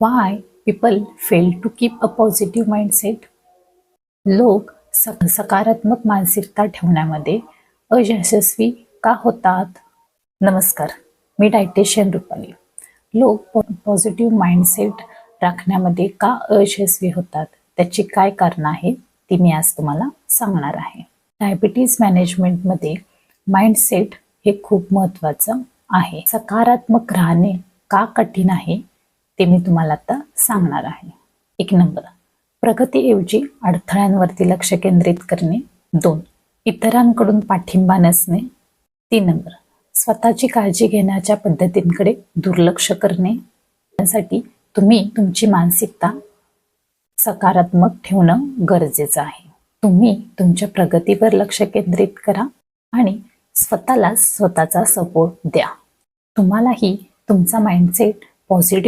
Why people fail to keep a positive mindset? लोक सकारात्मक मानसिकता ठेवण्यामध्ये अयशस्वी का होतात? नमस्कार, मी डायटिशियन रुपाली. लोक पॉझिटिव्ह माइंडसेट राखण्यामध्ये का अयशस्वी होतात, त्याची काय कारणं आहेत ती मी आज तुम्हाला सांगणार आहे. डायबिटीज मॅनेजमेंटमध्ये माइंडसेट हे खूप महत्त्वाचं आहे. सकारात्मक राहणे का कठीण आहे ते मी तुम्हाला आता सांगणार आहे. 1 नंबर, प्रगतीऐवजी अडथळ्यांवरती लक्ष केंद्रित करणे. 2, इतरांकडून पाठिंबा नसणे. 3 नंबर, स्वतःची काळजी घेण्याच्या पद्धतींकडे दुर्लक्ष करणे. यासाठी तुम्ही तुमची मानसिकता सकारात्मक ठेवणं गरजेचं आहे. तुम्ही तुमच्या प्रगतीवर लक्ष केंद्रित करा आणि स्वतःला स्वतःचा सपोर्ट द्या. तुम्हालाही तुमचा माइंडसेट पॉझिटिव्ह